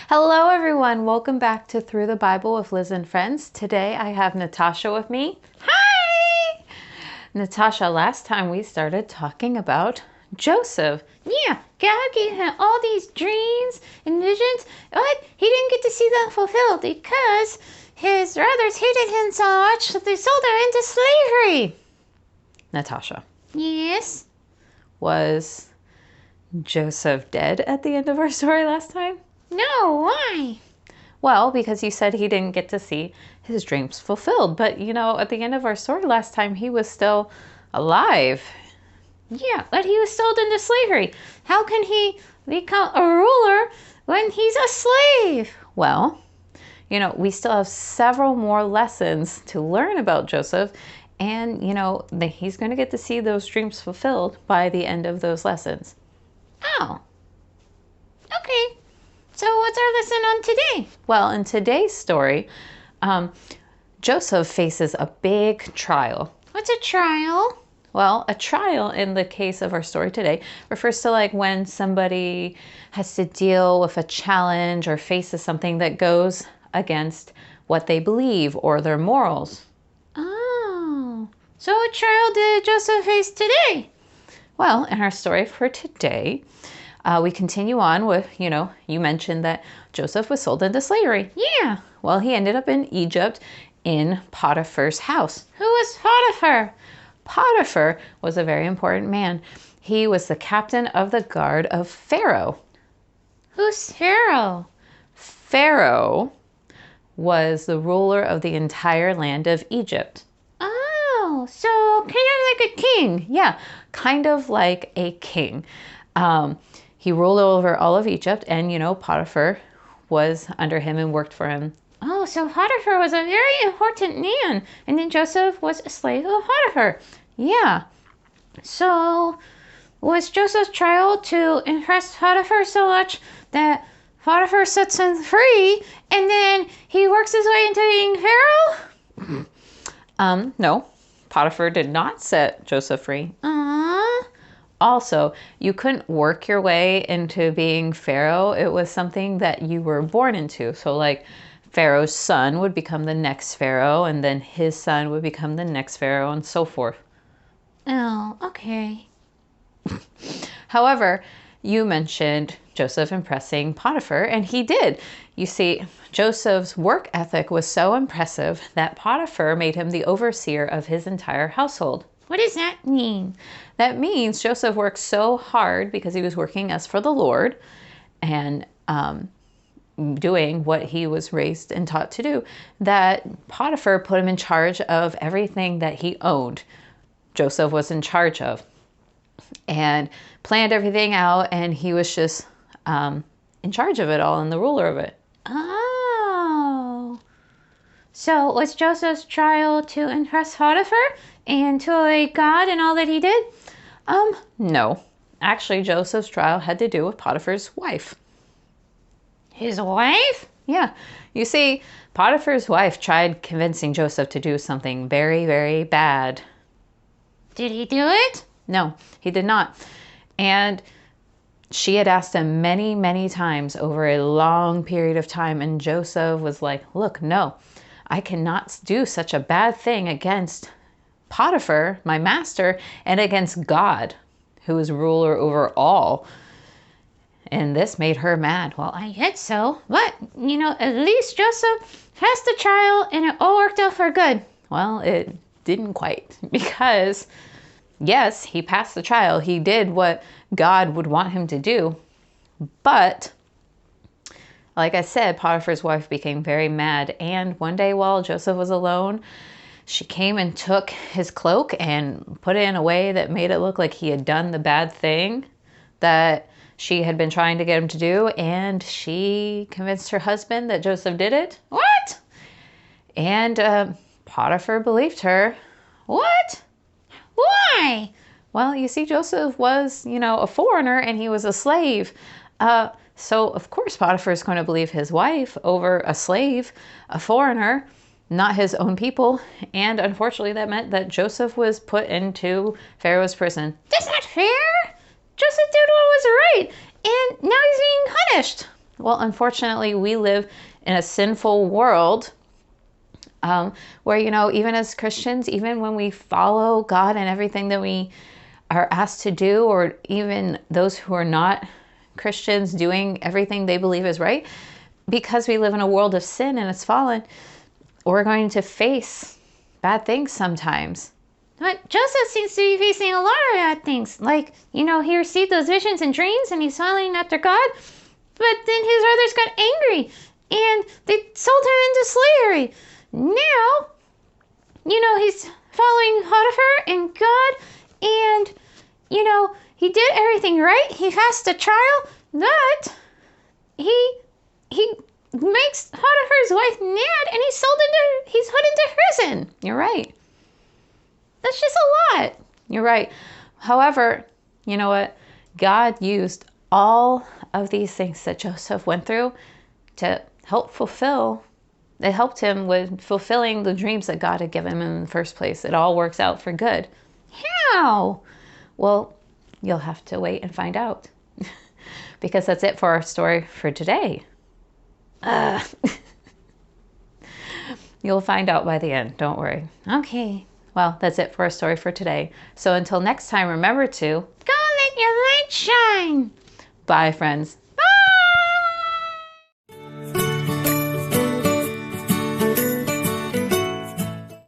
Hello everyone, welcome back to Through the Bible with Liz and Friends. Today I have Natasha with me. Hi! Natasha, last time we started talking about Joseph. Yeah, God gave him all these dreams and visions, but he didn't get to see them fulfilled because his brothers hated him so much that they sold him into slavery. Natasha. Yes? Was Joseph dead at the end of our story last time? No, why? Well, because you said he didn't get to see his dreams fulfilled. But, at the end of our story last time, he was still alive. Yeah, but he was sold into slavery. How can he become a ruler when he's a slave? Well, we still have several more lessons to learn about Joseph. And, he's going to get to see those dreams fulfilled by the end of those lessons. Oh. Okay. So what's our lesson on today? Well, in today's story, Joseph faces a big trial. What's a trial? Well, a trial in the case of our story today refers to when somebody has to deal with a challenge or faces something that goes against what they believe or their morals. Oh. So what trial did Joseph face today? Well, in our story for today, we continue on with, you mentioned that Joseph was sold into slavery. Yeah. Well, he ended up in Egypt in Potiphar's house. Who was Potiphar? Potiphar was a very important man. He was the captain of the guard of Pharaoh. Who's Pharaoh? Pharaoh was the ruler of the entire land of Egypt. Oh, so kind of like a king. Yeah, kind of like a king. He ruled over all of Egypt, and, Potiphar was under him and worked for him. Oh, so Potiphar was a very important man, and then Joseph was a slave of Potiphar. Yeah. So was Joseph's trial to impress Potiphar so much that Potiphar sets him free, and then he works his way into being Pharaoh? No, Potiphar did not set Joseph free. Also, you couldn't work your way into being Pharaoh. It was something that you were born into. So Pharaoh's son would become the next Pharaoh, and then his son would become the next Pharaoh, and so forth. Oh, okay. However, you mentioned Joseph impressing Potiphar, and he did. You see, Joseph's work ethic was so impressive that Potiphar made him the overseer of his entire household. What does that mean? That means Joseph worked so hard because he was working as for the Lord and doing what he was raised and taught to do, that Potiphar put him in charge of everything that he owned. Joseph was in charge of and planned everything out, and he was just in charge of it all and the ruler of it. Oh. So was Joseph's trial to impress Potiphar and to obey God and all that he did? No. Actually, Joseph's trial had to do with Potiphar's wife. His wife? Yeah. You see, Potiphar's wife tried convincing Joseph to do something very, very bad. Did he do it? No, he did not. And she had asked him many, many times over a long period of time, and Joseph was like, look, no, I cannot do such a bad thing against Potiphar, my master, and against God, who is ruler over all. And this made her mad. Well, I guess so. But, at least Joseph passed the trial and it all worked out for good. Well, it didn't quite, because yes, he passed the trial. He did what God would want him to do. But like I said, Potiphar's wife became very mad. And one day while Joseph was alone, she came and took his cloak and put it in a way that made it look like he had done the bad thing that she had been trying to get him to do. And she convinced her husband that Joseph did it. What? And Potiphar believed her. What? Why? Well, you see, Joseph was, a foreigner, and he was a slave. So, of course, Potiphar is going to believe his wife over a slave, a foreigner, not his own people. And unfortunately, that meant that Joseph was put into Pharaoh's prison. That's not fair. Joseph did what was right, and now he's being punished. Well, unfortunately, we live in a sinful world where, even as Christians, even when we follow God and everything that we are asked to do, or even those who are not Christians doing everything they believe is right, because we live in a world of sin and it's fallen, we're going to face bad things sometimes. But Joseph seems to be facing a lot of bad things. Like, he received those visions and dreams and he's following after God. But then his brothers got angry and they sold him into slavery. Now, he's following Potiphar and God, and, he did everything right. He passed the trial, but he makes Potiphar's wife mad and he's put into prison. You're right. That's just a lot. You're right. However, you know what? God used all of these things that Joseph went through to help fulfill. It helped him with fulfilling the dreams that God had given him in the first place. It all works out for good. How? Well, you'll have to wait and find out. Because that's it for our story for today. You'll find out by the end. Don't worry. Okay. Well, that's it for our story for today. So until next time, remember to go let your light shine. Bye, friends.